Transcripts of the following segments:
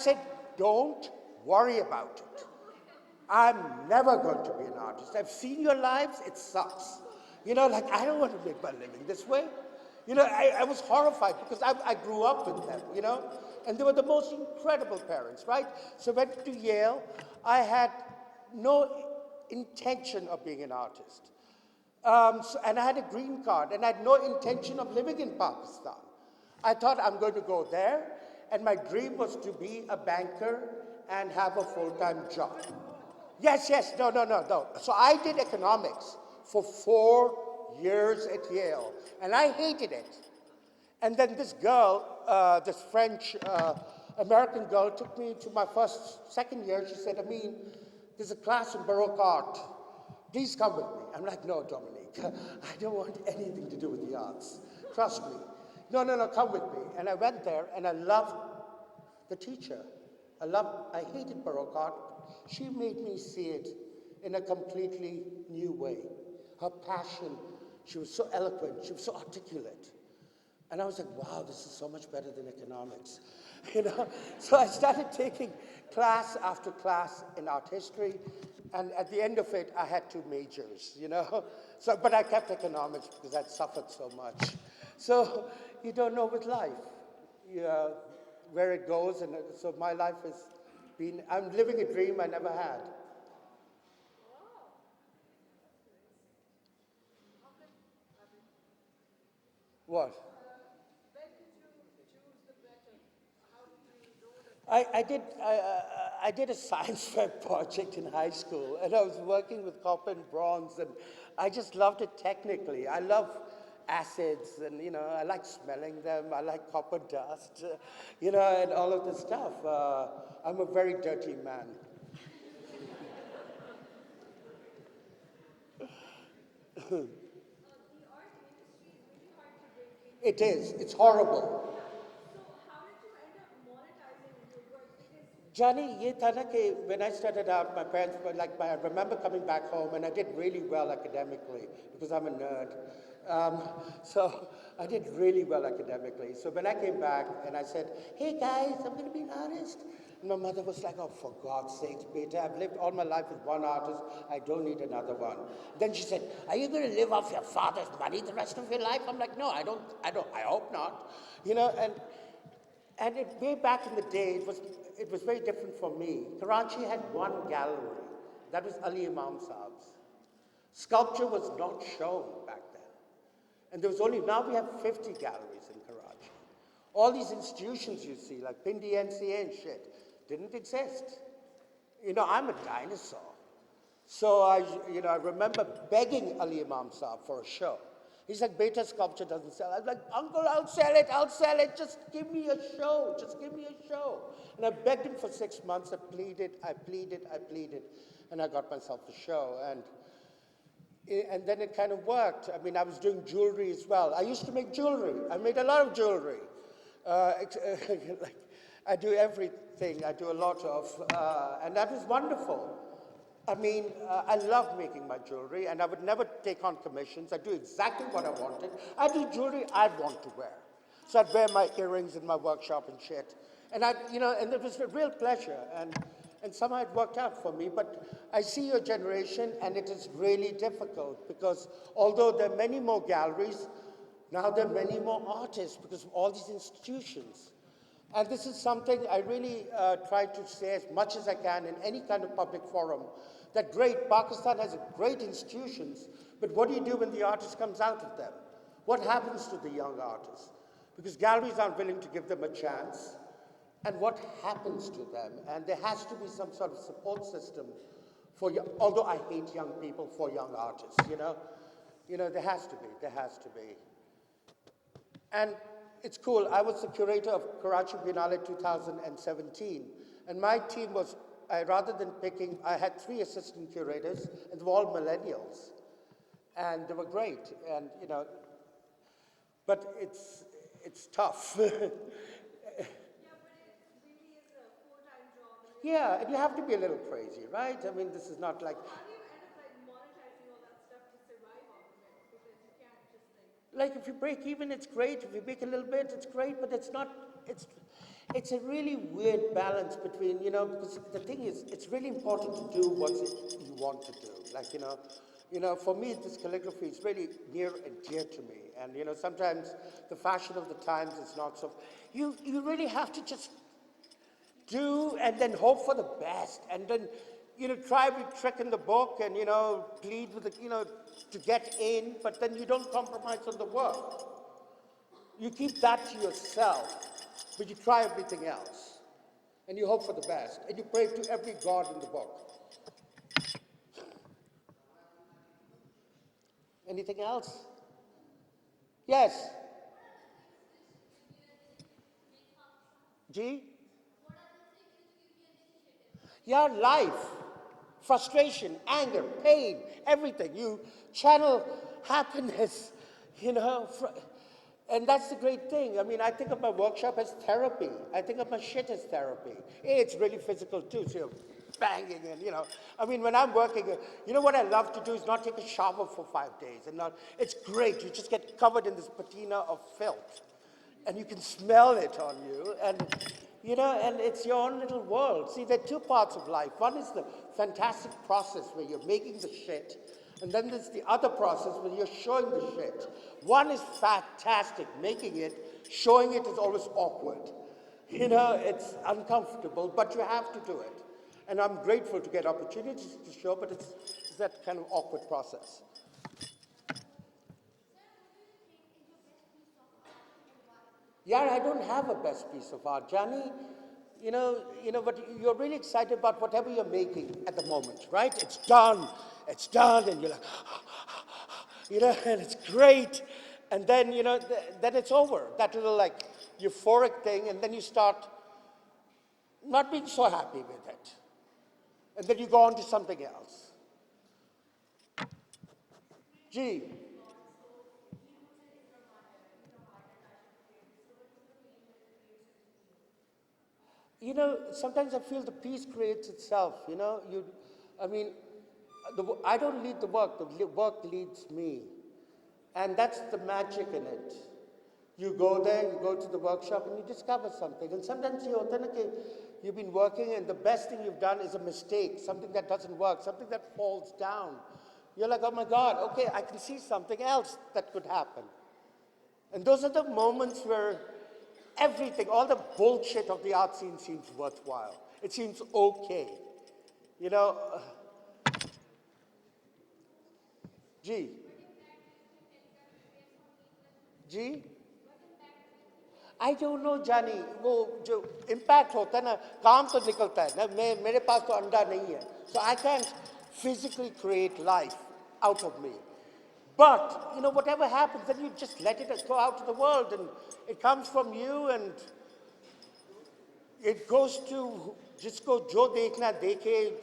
said, don't worry about it. I'm never going to be an artist. I've seen your lives, it sucks. You know, like, I don't want to make my living this way. You know, I was horrified because I grew up with them, you know, and they were the most incredible parents, right? So I went to Yale. I had no intention of being an artist. And I had a green card, and I had no intention of living in Pakistan. I thought I'm going to go there, and my dream was to be a banker and have a full-time job. Yes, no. So I did economics for 4 years at Yale, and I hated it. And then this girl, this French American girl, took me to my second year. She said, Amin, there's a class in Baroque art. Please come with me. I'm like, no, Dominique, I don't want anything to do with the arts. Trust me. No, come with me. And I went there, and I loved the teacher. I hated Baroque art. She made me see it in a completely new way. Her passion, she was so eloquent, she was so articulate. And I was like, wow, this is so much better than economics. You know? So I started taking class after class in art history, and at the end of it, I had 2 majors, you know? So, but I kept economics because I'd suffered so much. So you don't know with life where it goes, and so my life has been, I'm living a dream I never had. What? I did a science fair project in high school, and I was working with copper and bronze, and I just loved it technically. I love acids, and you know, I like smelling them. I like copper dust, you know, and all of this stuff. I'm a very dirty man. It is. It's horrible. Johnny, ye tha na ke when I started out, my parents were like, I remember coming back home, and I did really well academically because I'm a nerd. So I did really well academically. So when I came back and I said, hey guys, I'm going to be an artist. And my mother was like, oh, for God's sakes, Peter, I've lived all my life with one artist. I don't need another one. Then she said, are you going to live off your father's money the rest of your life? I'm like, no, I hope not. You know, and way back in the day, it was very different for me. Karachi had one gallery. That was Ali Imam Saab's. Sculpture was not shown back then. And there was only, now we have 50 galleries in Karachi. All these institutions you see, like PNCA and shit, didn't exist. You know, I'm a dinosaur. So I remember begging Ali Imam Saab for a show. He's like, beta sculpture doesn't sell. I was like, uncle, I'll sell it. Just give me a show. And I begged him for 6 months. I pleaded. And I got myself a show. And then it kind of worked. I mean, I was doing jewelry as well. I used to make jewelry. I made a lot of jewelry. Like, I do everything. I do a lot of, and that was wonderful. I mean, I love making my jewelry, and I would never take on commissions. I do exactly what I wanted. I do jewelry I want to wear. So I'd wear my earrings in my workshop and shit. And and it was a real pleasure. And somehow it worked out for me. But I see your generation, and it is really difficult because although there are many more galleries, now there are many more artists because of all these institutions. And this is something I really try to say as much as I can in any kind of public forum, that great, Pakistan has great institutions, but what do you do when the artist comes out of them? What happens to the young artists? Because galleries aren't willing to give them a chance. And what happens to them? And there has to be some sort of support system for, although I hate young people, for young artists, you know? You know, there has to be. And it's cool. I was the curator of Karachi Biennale 2017. And my team was, rather than picking, I had 3 assistant curators, and they were all millennials. And they were great. And, you know, but it's tough. Yeah, and you have to be a little crazy, right? I mean, this is not like... How do you end up like monetizing all that stuff to survive off of it? Because you can't just like... Like if you break even, it's great. If you make a little bit, it's great, but it's not, it's a really weird balance between, because the thing is, it's really important to do what you want to do. Like, for me, this calligraphy is really near and dear to me. And, sometimes the fashion of the times is not so, you really have to just do and then hope for the best. And then, try every trick in the book and, plead with the, to get in, but then you don't compromise on the work. You keep that to yourself, but you try everything else. And you hope for the best. And you pray to every god in the book. Anything else? Yes? G? Yeah, life, frustration, anger, pain, everything. You channel happiness, and that's the great thing. I mean, I think of my workshop as therapy. I think of my shit as therapy. It's really physical too, so you're banging and, I mean, when I'm working, what I love to do is not take a shower for 5 days. It's great. You just get covered in this patina of filth. And you can smell it on you. And, and it's your own little world. See, there are two parts of life. One is the fantastic process where you're making the shit. And then there's the other process where you're showing the shit. One is fantastic, making it. Showing it is always awkward. It's uncomfortable, but you have to do it. And I'm grateful to get opportunities to show, but it's that kind of awkward process. Yeah, I don't have a best piece of art. Johnny, but you're really excited about whatever you're making at the moment, right? It's done, and you're like, and it's great. And then, then it's over. That little like euphoric thing, and then you start not being so happy with it. And then you go on to something else. Gee. Sometimes I feel the piece creates itself, I don't lead the work work leads me. And that's the magic in it. You go there, you go to the workshop, and you discover something. And sometimes you've been working, and the best thing you've done is a mistake, something that doesn't work, something that falls down. You're like, oh my God, okay, I can see something else that could happen. And those are the moments where everything, all the bullshit of the art scene seems worthwhile. It seems okay. G. G? I don't know, Johnny. वो जो impact होता है ना, काम तो निकलता है ना, मेरे पास तो अंडा नहीं है. So I can't physically create life out of me. But, whatever happens, then you just let it go out to the world, and it comes from you, and it goes to, just go, jo dekhna dekhe,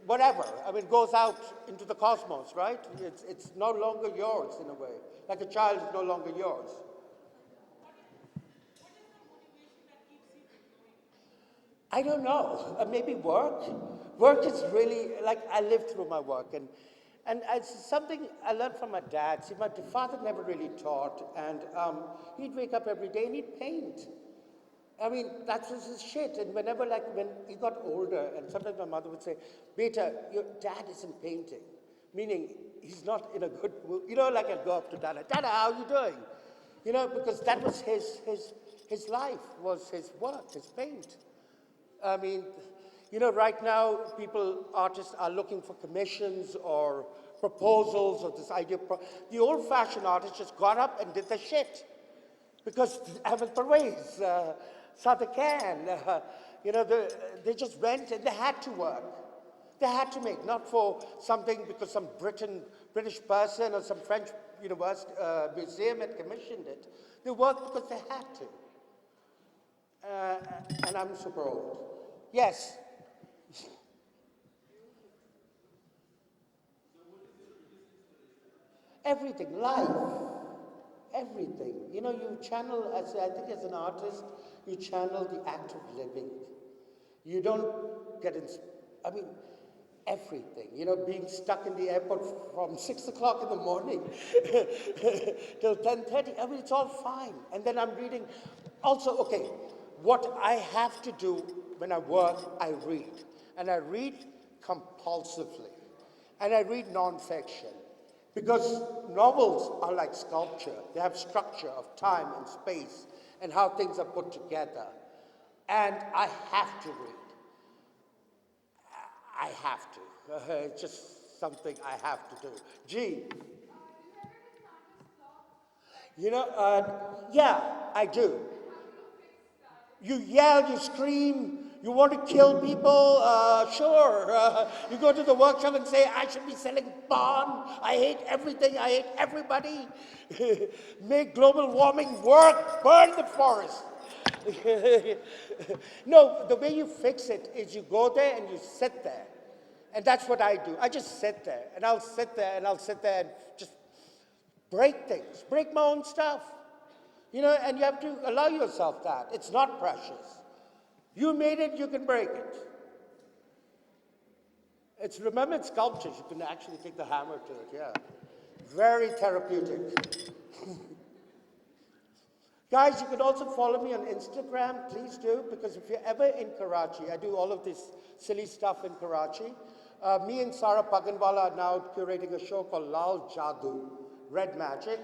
whatever. I mean, it goes out into the cosmos, right? It's no longer yours, in a way. Like a child is no longer yours. I don't know. Maybe work. Work is really, like, I live through my work. And it's something I learned from my dad. See, my father never really taught, and he'd wake up every day and he'd paint. I mean, that was his shit. And when he got older, and sometimes my mother would say, Beta, your dad isn't painting. Meaning, he's not in a good mood. I'd go up to Dada, Dada, how are you doing? Because that was his life, was his work, his paint. I mean, right now, artists are looking for commissions or proposals or this idea. The old-fashioned artists just got up and did the shit. Because Ahmed Parvez, Sadiq Khan, they just went and they had to work. They had to make, not for something because some British person or some French university, museum had commissioned it. They worked because they had to. And I'm super old. Yes? Everything, life, everything. You channel, I think as an artist, you channel the act of living. You don't get everything. Being stuck in the airport from 6 o'clock in the morning till 10:30. It's all fine. And then I'm reading. Also, okay, what I have to do when I work, I read. And I read compulsively. And I read nonfiction. Because novels are like sculpture. They have structure of time and space and how things are put together. And I have to read. I have to. It's just something I have to do. Gee, yeah, I do. You yell, you scream, you want to kill people, sure. You go to the workshop and say, I should be selling porn, I hate everything, I hate everybody. Make global warming work, burn the forest. No, the way you fix it is you go there and you sit there. And that's what I do. I just sit there, and I'll sit there, and I'll sit there and just break things, break my own stuff. And you have to allow yourself that. It's not precious. You made it, you can break it. Remember, it's sculptures. You can actually take the hammer to it, yeah. Very therapeutic. Guys, you can also follow me on Instagram, please do, because if you're ever in Karachi, I do all of this silly stuff in Karachi. Me and Sarah Paganwala are now curating a show called Lal Jadoo, Red Magic.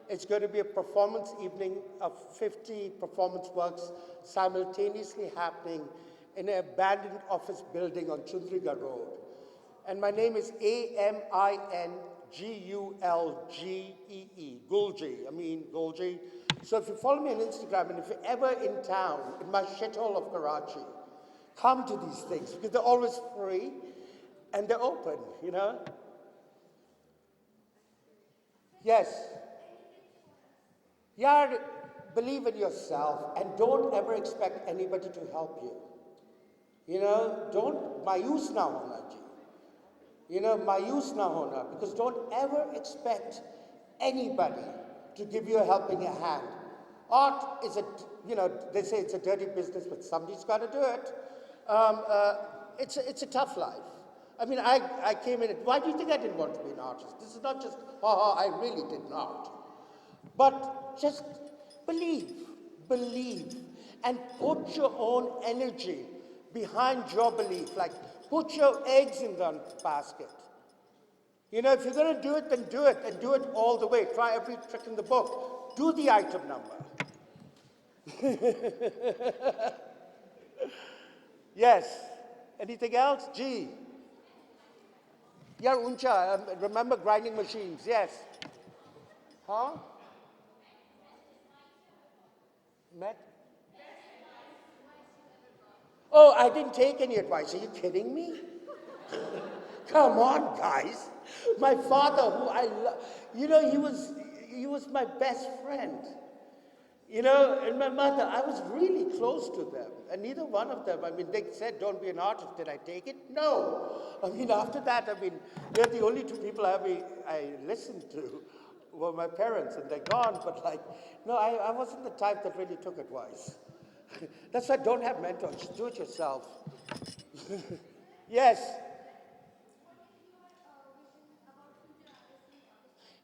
It's going to be a performance evening of 50 performance works simultaneously happening in an abandoned office building on Chundriga Road. And my name is Amingulgee, Gulji, Amin Gulji. So if you follow me on Instagram, and if you're ever in town, in my shithole of Karachi, come to these things, because they're always free, and they're open, Yes. Yeah, believe in yourself, and don't ever expect anybody to help you. Don't mayus na hona ji. Mayus na hona, because don't ever expect anybody to give you a helping hand. Art is they say it's a dirty business, but somebody's got to do it. It's a tough life. I mean, I came in, why do you think I didn't want to be an artist? This is not just, I really did not. But just believe, and put your own energy behind your belief. Like, put your eggs in the basket. If you're going to do it, then do it, and do it all the way. Try every trick in the book. Do the item number. Yes. Anything else? G. Yeah, Uncha. Remember grinding machines. Yes. Huh? Met? Oh, I didn't take any advice. Are you kidding me? Come on, guys. My father, who I love, he was my best friend. And my mother, I was really close to them. And neither one of them, they said, don't be an artist. Did I take it? No. After that, they're the only two people I listened to were my parents, and they're gone. But no, I wasn't the type that really took advice. That's why don't have mentors. Just do it yourself. Yes.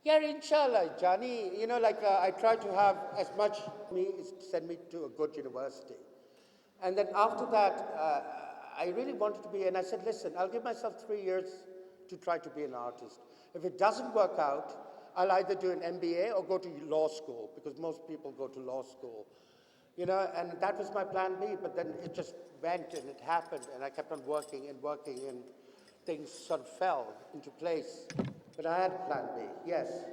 Yeah, inshallah, Johnny. I try to have as much send me to a good university. And then after that, I really wanted to be, and I said, listen, I'll give myself 3 years to try to be an artist. If it doesn't work out, I'll either do an MBA or go to law school, because most people go to law school. And that was my plan B, but then it just went and it happened, and I kept on working, and things sort of fell into place. But I had plan B, yes.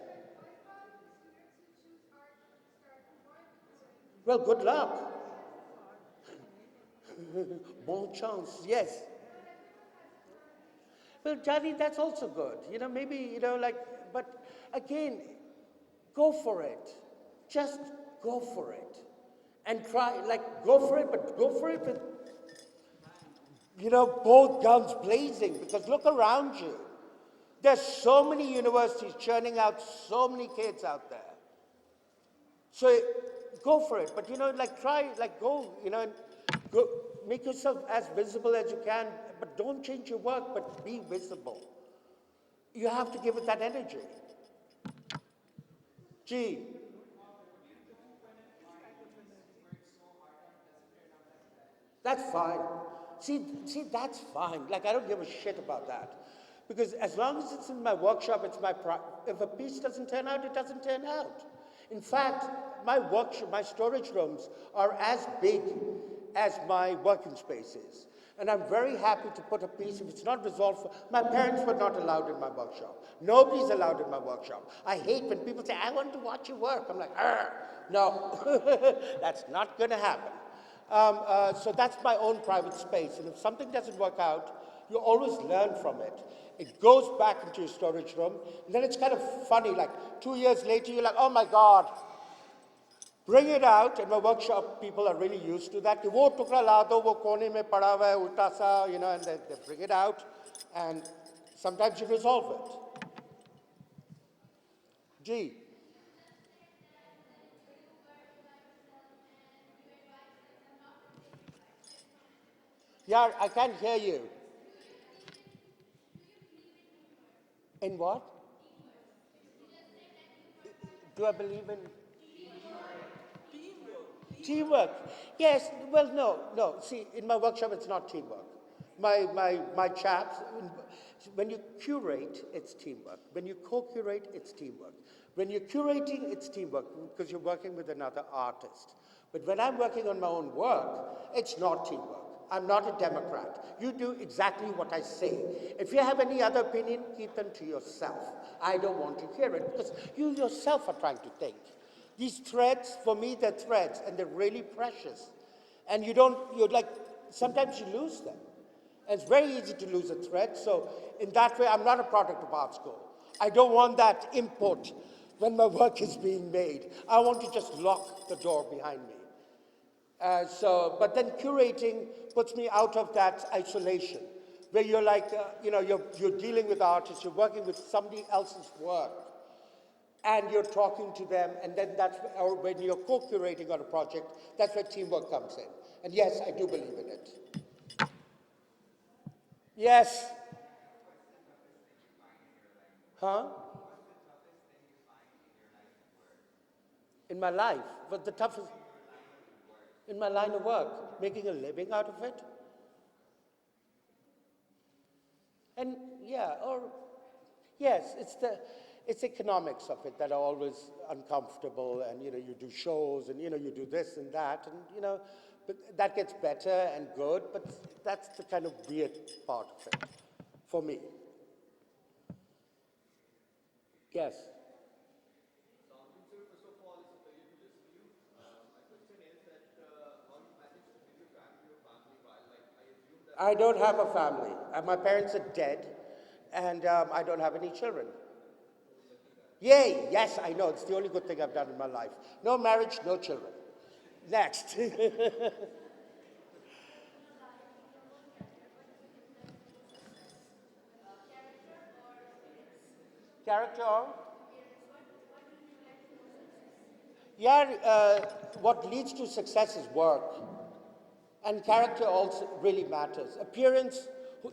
Well, good luck. Bon chance, yes. Well, Johnny, that's also good. Maybe, but again, go for it. Just go for it. And try, go for it, but go for it with, both guns blazing, because look around you. There's so many universities churning out so many kids out there. So go for it, but try, go, go, make yourself as visible as you can, but don't change your work, but be visible. You have to give it that energy. Gee. That's fine. See, that's fine. Like, I don't give a shit about that. Because as long as it's in my workshop, it's my if a piece doesn't turn out, it doesn't turn out. In fact, my workshop, my storage rooms are as big as my working spaces. And I'm very happy to put a piece, if it's not resolved, my parents were not allowed in my workshop. Nobody's allowed in my workshop. I hate when people say, I want to watch you work. I'm like, no, that's not going to happen. So that's my own private space. And if something doesn't work out, you always learn from it. It goes back into your storage room. And then it's kind of funny, like 2 years later, you're like, oh my God, bring it out. And my workshop people are really used to that. वो टुकड़ा ला दो, वो कोने में पड़ा हुआ है, उल्टा सा, you know, and they bring it out. And sometimes you resolve it. Gee. Yeah, I can't hear you. In what? Do I believe in teamwork? Yes. Well, no. See, in my workshop, it's not teamwork. My chaps, when you curate, it's teamwork. When you co-curate, it's teamwork. When you're curating, it's teamwork because you're working with another artist. But when I'm working on my own work, it's not teamwork. I'm not a Democrat. You do exactly what I say. If you have any other opinion, keep them to yourself. I don't want to hear it because you yourself are trying to think. These threads, for me, they're threads and they're really precious. And you're like, sometimes you lose them. And it's very easy to lose a thread. So in that way, I'm not a product of art school. I don't want that input when my work is being made. I want to just lock the door behind me. But then curating puts me out of that isolation, where you're like, you're dealing with artists, you're working with somebody else's work, and you're talking to them, and then or when you're co-curating on a project, that's where teamwork comes in. And yes, I do believe in it. Yes. Huh? In my life, but the toughest, in my line of work, making a living out of it. And yes, it's economics of it that are always uncomfortable, and you do shows, and you do this and that, and but that gets better and good, but that's the kind of weird part of it for me. Yes. I don't have a family. My parents are dead, and I don't have any children. Yay! Yes, I know. It's the only good thing I've done in my life. No marriage, no children. Next. Character or? Yeah, what leads to success is work. And character also really matters. Appearance,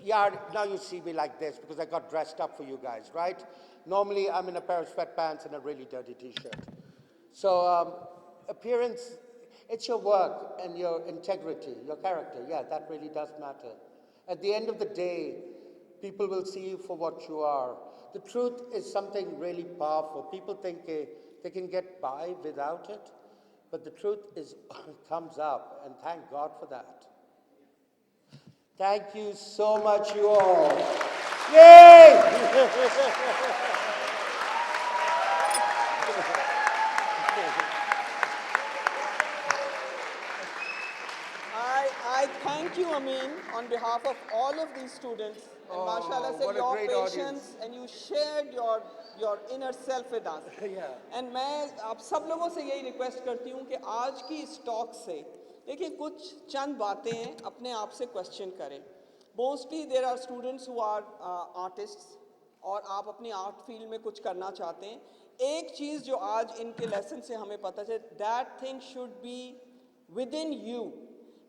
now you see me like this because I got dressed up for you guys, right? Normally I'm in a pair of sweatpants and a really dirty t-shirt. So appearance, it's your work and your integrity, your character. Yeah, that really does matter. At the end of the day, people will see you for what you are. The truth is something really powerful. People think they can get by without it. But the truth is, comes up, and thank God for that. Thank you so much, you all. Yay! I thank you, Amin, on behalf of all of these students. And mashallah, say your patience, and you shared your inner self with us. Yeah. And मैं आप सब लोगों से यही request करती हूँ कि आज की इस टॉक से देखिए कुछ चंद बातें अपने आप से क्वेश्चन करें. Mostly there are students who are artists और आप अपनी आर्ट फील्ड में कुछ करना चाहते हैं. एक चीज़ जो आज इनके लेसन से हमें पता चले, that thing should be within you.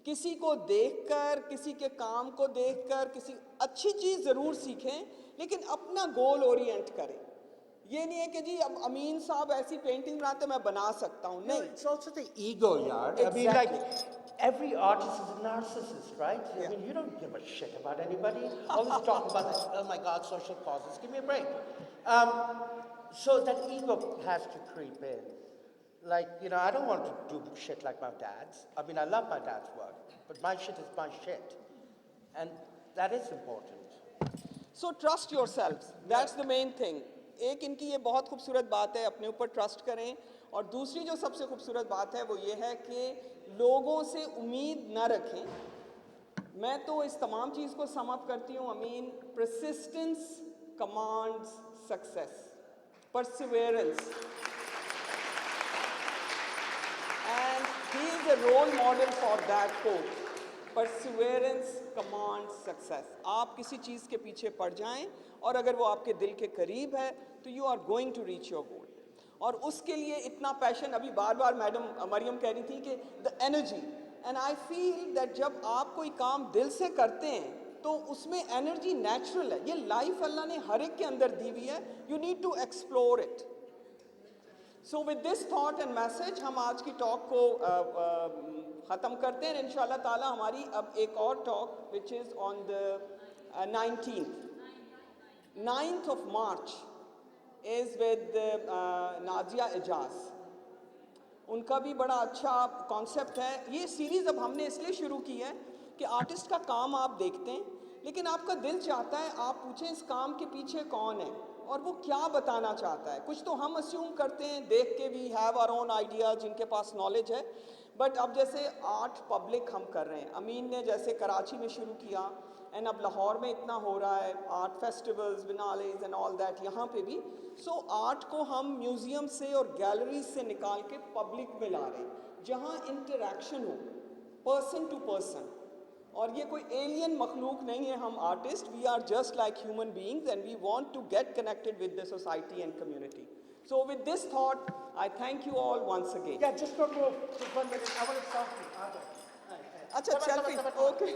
किसी को देखकर, किसी के काम को देखकर, किसी अच्छी चीज़ ज़रूर सीखें, लेकिन अपना गोल ओरिएंट करें. ये नहीं है कि जी अब अमीन साहब ऐसी पेंटिंग बनाते मैं बना सकता हूँ, नहीं. It's also the ego, yaar. Exactly. I mean, like, every artist is a narcissist, right? I mean, you don't give a shit about anybody. Always talk about, like, oh my God, social causes. Give me a break. So that ego has to creep in. Like, you know, I don't want to do shit like my dad's. I mean, I love my dad's work, but my shit is my shit. And that is important. So trust yourselves. That's the main thing. एक इनकी ये बहुत खूबसूरत बात है, अपने ऊपर trust करें. और दूसरी जो सबसे खूबसूरत बात है वो ये है कि लोगों से उम्मीद न रखें. मैं तो इस तमाम चीज़ को सम अप करती हूँ. अमीन, persistence commands success, perseverance, and he is a role model for that quote. Perseverance commands success. आप किसी चीज़ के पीछे पड़ जाएं और अगर वो आपके दिल के करीब है तो you are going to reach your goal. और उसके लिए इतना पैशन, अभी बार बार मैडम मरियम कह रही थी कि the energy, and I feel that जब आप कोई काम दिल से करते हैं तो उसमें एनर्जी नेचुरल है. ये लाइफ अल्लाह ने हर एक के अंदर दी हुई है. You need to explore it. So with this thought and message हम आज की टॉक को ख़त्म करते हैं. इंशाल्लाह ताला हमारी अब एक और talk which is on the 9th of March is with Nazia Ejaz. उनका भी बड़ा अच्छा कॉन्सेप्ट है. ये सीरीज़ अब हमने इसलिए शुरू की है कि आर्टिस्ट का काम आप देखते हैं लेकिन आपका दिल चाहता है आप पूछें इस काम के पीछे कौन है और वो क्या बताना चाहता है. कुछ तो हम अस्यूम करते हैं देख के, we have our own ideas, जिनके पास नॉलेज है. बट अब जैसे आर्ट पब्लिक हम कर रहे हैं, अमीन ने जैसे कराची में शुरू किया एंड अब लाहौर में इतना हो रहा है, art festivals, biennales and all that यहाँ पे भी. सो आर्ट को हम म्यूज़ियम से और गैलरीज से निकाल के पब्लिक में ला रहे हैं जहाँ इंटरेक्शन हो पर्सन टू पर्सन. और ये कोई एलियन मखलूक नहीं है हम artist. We are just like human beings and we want to get connected with the society and community. So with this thought, I thank you all once again. Yeah, just one more, just 1 minute. I want to talk to you. अच्छा, selfie. Okay.